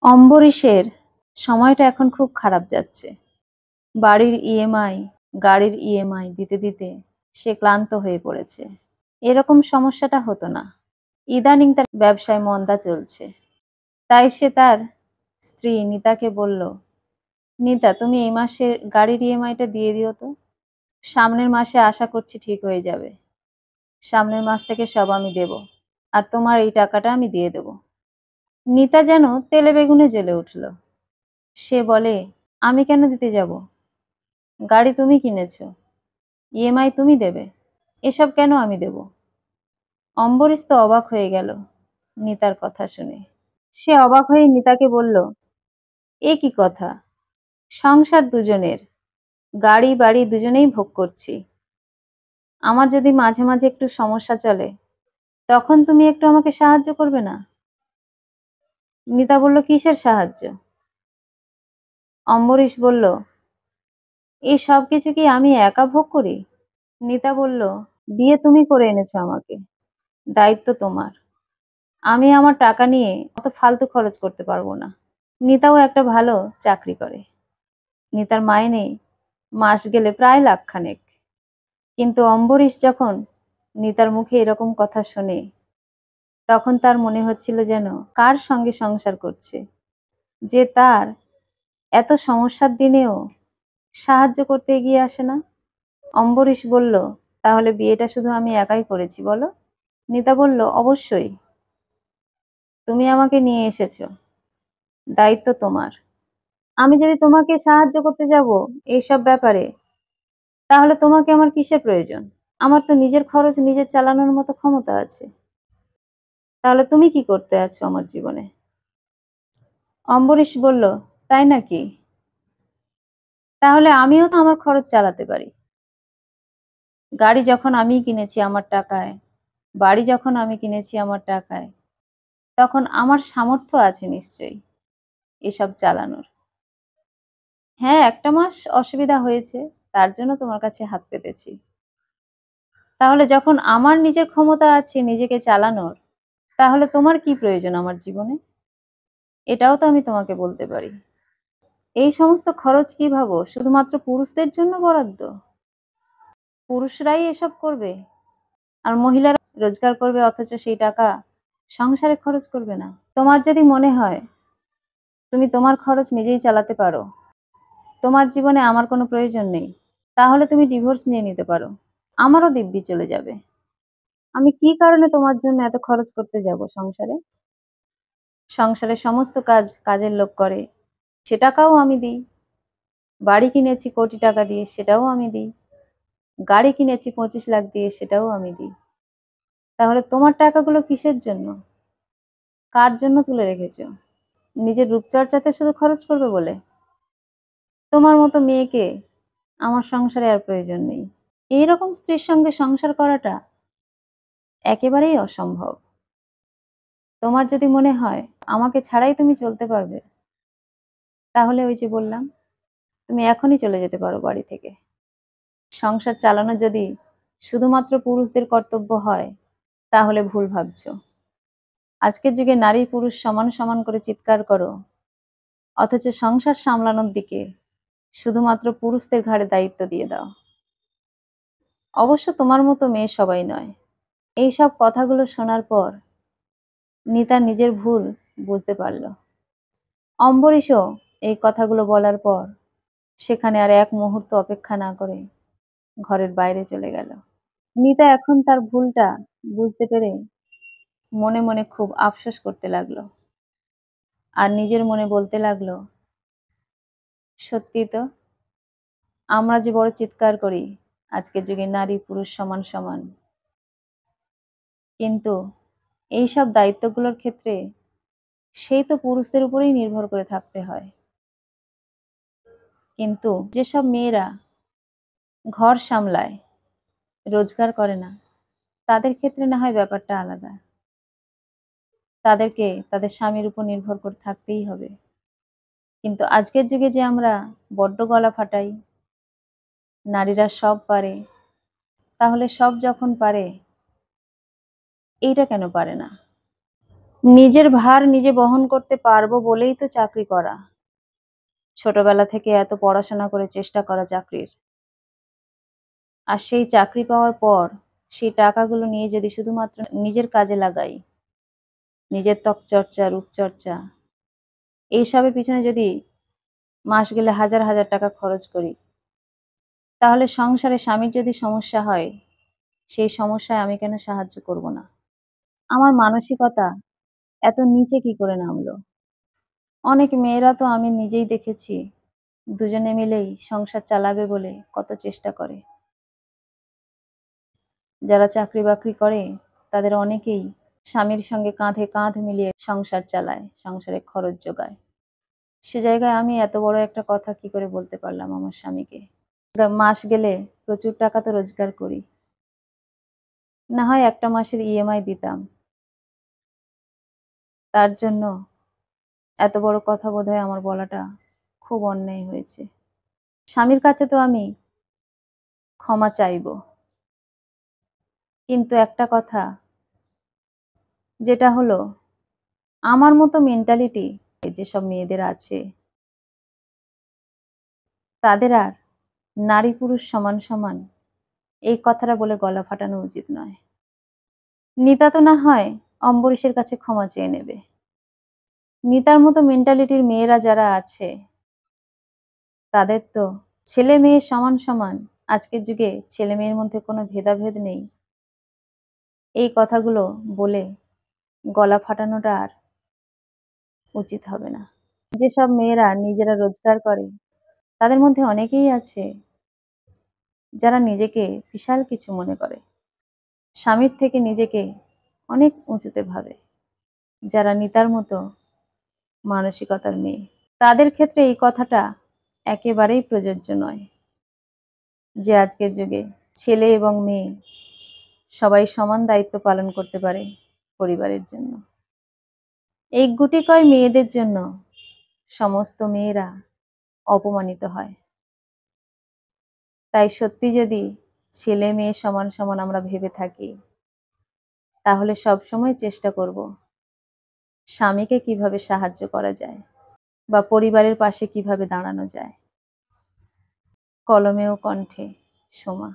অম্বরীশের সময়টা এখন খুব খারাপ যাচ্ছে। বাড়ির ইএমআই, গাড়ির ইএমআই দিতে দিতে সে ক্লান্ত হয়ে পড়েছে। এরকম সমস্যাটা হতো না। ইদানিং তার ব্যবসায় মন্দা চলছে। তাই সে তার স্ত্রী নিতাকে বলল, নিতা তুমি এই মাসের গাড়ির ইএমআইটা দিয়ে দিও তো। সামনের মাসে আশা করছি ঠিক হয়ে যাবে। সামনের মাস থেকে সব আমি দেব। আর তোমার এই টাকাটা আমি দিয়ে দেব। নিতা যেন তেলে বেগুনে জ্বলে উঠল। সে বলে, আমি কেন দিতে যাব? গাড়ি তুমি কিনেছো, ইএমআই তুমি দেবে, এসব কেন আমি দেব? অম্বরীশ তো অবাক হয়ে গেল নিতার কথা শুনে। সে অবাক হয়ে নিতাকে বলল, এ কি কথা? সংসার দুজনের, গাড়ি বাড়ি দুজনেই ভোগ করছি। আমার যদি মাঝে মাঝে একটু সমস্যা চলে, তখন তুমি একটু আমাকে সাহায্য করবে না? নিতা বলল, কিসের সাহায্য? অম্বরীশ বলল, এই সব কিছু কি আমি একা ভোগ করি? নিতা বলল, বিয়ে তুমি করে এনেছো আমাকে, দায়িত্ব তোমার। আমি আমার টাকা নিয়ে অত ফালতু খরচ করতে পারবো না। নিতাও একটা ভালো চাকরি করে। নিতার মাইনে মাস গেলে প্রায় লাখখানেক। কিন্তু অম্বরীশ যখন নিতার মুখে এরকম কথা শোনে, তখন তার মনে হচ্ছিল যেন কার সঙ্গে সংসার করছে, যে তার এত সমস্যার দিনেও সাহায্য করতে এগিয়ে আসে না। অম্বরীশ বলল, তাহলে বিয়েটা শুধু আমি একাই করেছি বলো? নিতা বলল, অবশ্যই। তুমি আমাকে নিয়ে এসেছো, দায়িত্ব তোমার। আমি যদি তোমাকে সাহায্য করতে যাব এইসব ব্যাপারে, তাহলে তোমাকে আমার কিসের প্রয়োজন? আমার তো নিজের খরচ নিজের চালানোর মতো ক্ষমতা আছে। তাহলে তুমি কি করতে আছো আমার জীবনে? অম্বরীশ বলল, তাই নাকি? তাহলে আমিও তো আমার খরচ চালাতে পারি। গাড়ি যখন আমি কিনেছি আমার টাকায়, বাড়ি যখন আমি কিনেছি আমার টাকায়, তখন আমার সামর্থ্য আছে নিশ্চয়ই এসব চালানোর। হ্যাঁ, একটা মাস অসুবিধা হয়েছে, তার জন্য তোমার কাছে হাত পেতেছি। তাহলে যখন আমার নিজের ক্ষমতা আছে নিজেকে চালানোর, তাহলে তোমার কি প্রয়োজন আমার জীবনে? এটাও তো আমি তোমাকে বলতে পারি। এই সমস্ত খরচ কি ভাবো শুধুমাত্র পুরুষদের জন্য বরাদ্দ? পুরুষরাই এসব করবে, আর মহিলারা রোজগার করবে অথচ সেই টাকা সংসারে খরচ করবে না? তোমার যদি মনে হয় তুমি তোমার খরচ নিজেই চালাতে পারো, তোমার জীবনে আমার কোনো প্রয়োজন নেই, তাহলে তুমি ডিভোর্স নিয়ে নিতে পারো। আমারও দিব্যি চলে যাবে। আমি কি কারণে তোমার জন্য এত খরচ করতে যাব সংসারে? সংসারের সমস্ত কাজ কাজের লোক করে, সে টাকাও আমি দিই। বাড়ি কিনেছি কোটি টাকা দিয়ে, সেটাও আমি দিই। গাড়ি কিনেছি 25 লাখ দিয়ে, সেটাও আমি দিই। তাহলে তোমার টাকাগুলো কিসের জন্য? কার জন্য তুলে রেখেছো? নিজের রূপচর্চাতে শুধু খরচ করবে বলে? তোমার মতো মেয়েকে আমার সংসারে আর প্রয়োজন নেই। এইরকম স্ত্রীর সঙ্গে সংসার করাটা একেবারেই অসম্ভব। তোমার যদি মনে হয় আমাকে ছাড়াই তুমি চলতে পারবে, তাহলে ওই যে বললাম, তুমি এখনই চলে যেতে পারো বাড়ি থেকে। সংসার চালানো যদি শুধুমাত্র পুরুষদের কর্তব্য হয়, তাহলে ভুল ভাবছো। আজকের যুগে নারী পুরুষ সমান সমান করে চিৎকার করো, অথচ সংসার সামলানোর দিকে শুধুমাত্র পুরুষদের ঘাড়ে দায়িত্ব দিয়ে দাও। অবশ্য তোমার মতো মেয়ে সবাই নয়। এইসব কথাগুলো শোনার পর নিতা নিজের ভুল বুঝতে পারল। অম্বরীশও এই কথাগুলো বলার পর সেখানে আর এক মুহূর্ত অপেক্ষা না করে ঘরের বাইরে চলে গেল। নিতা এখন তার ভুলটা বুঝতে পেরে মনে মনে খুব আফসোস করতে লাগলো, আর নিজের মনে বলতে লাগলো, সত্যি তো, আমরা যে বড় চিৎকার করি আজকের যুগে নারী পুরুষ সমান সমান, কিন্তু এইসব দায়িত্বগুলোর ক্ষেত্রে সেই তো পুরুষদের উপরেই নির্ভর করে থাকতে হয়। কিন্তু যেসব মেয়েরা ঘর সামলায়, রোজগার করে না, তাদের ক্ষেত্রে না হয় ব্যাপারটা আলাদা। তাদেরকে তাদের স্বামীর উপর নির্ভর করে থাকতেই হবে। কিন্তু আজকের যুগে যে আমরা বড্ড গলা ফাটাই, নারীরা সব পারে, তাহলে সব যখন পারে, এইটা কেন পারে না? নিজের ভার নিজে বহন করতে পারবো বলেই তো চাকরি করা। ছোটবেলা থেকে এত পড়াশোনা করে চেষ্টা করা চাকরির। আর সেই চাকরি পাওয়ার পর সেই টাকাগুলো নিয়ে যদি শুধুমাত্র নিজের কাজে লাগাই, নিজের ত্বকচর্চা, রূপচর্চা এইসবের পিছনে যদি মাস গেলে হাজার হাজার টাকা খরচ করি, তাহলে সংসারে স্বামীর যদি সমস্যা হয়, সেই সমস্যায় আমি কেন সাহায্য করব না? আমার মানসিকতা এত নিচে কি করে নামলো? অনেক মেয়েরা তো আমি নিজেই দেখেছি, দুজনে মিলেই সংসার চালাবে বলে কত চেষ্টা করে। যারা চাকরি-বাকরি করে তাদের অনেকেই স্বামীর সঙ্গে কাঁধে কাঁধ মিলিয়ে সংসার চালায়, সংসারে খরচ জোগায়। সে জায়গায় আমি এত বড় একটা কথা কি করে বলতে পারলাম আমার স্বামীকে? মাস গেলে প্রচুর টাকা তো রোজগার করি। না হয় একটা মাসের ইএমআই দিতাম। তার জন্য এত বড় কথা বোধহয় আমার বলাটা খুব অন্যায় হয়েছে। স্বামীর কাছে তো আমি ক্ষমা চাইবো। কিন্তু একটা কথা, যেটা হলো আমার মতো মেন্টালিটি যেসব মেয়েদের আছে, তাদের আর নারী পুরুষ সমান সমান এই কথাটা বলে গলা ফাটানো উচিত নয়। নিতা তো না হয় অম্বরীশের কাছে ক্ষমা চেয়ে নেবে। নিতার মতো মেন্টালিটির মেয়েরা যারা আছে, তাদের তো ছেলে মেয়ে সমান সমান, আজকের যুগে ছেলে মেয়ের মধ্যে কোনো ভেদাভেদ নেই, এই কথাগুলো বলে গলা ফাটানোটা আর উচিত হবে না। যেসব মেয়েরা নিজেরা রোজগার করে, তাদের মধ্যে অনেকেই আছে যারা নিজেকে বিশাল কিছু মনে করে, স্বামীর থেকে নিজেকে অনেক উঁচুতে ভাবে, যারা নিতার মতো মানসিকতার মেয়ে। তাদের ক্ষেত্রে এই কথাটা একেবারেই প্রযোজ্য নয় যে আজকের যুগে ছেলে এবং মেয়ে সবাই সমান দায়িত্ব পালন করতে পারে পরিবারের জন্য। এই গুটি কয় মেয়েদের জন্য সমস্ত মেয়েরা অপমানিত হয়। তাই সত্যি যদি ছেলে মেয়ে সমান সমান আমরা ভেবে থাকি, তাহলে সবসময় চেষ্টা করব স্বামীকে কিভাবে সাহায্য করা যায় বা পরিবারের পাশে কিভাবে দাঁড়ানো যায়। কলমে ও কণ্ঠে, সোমা।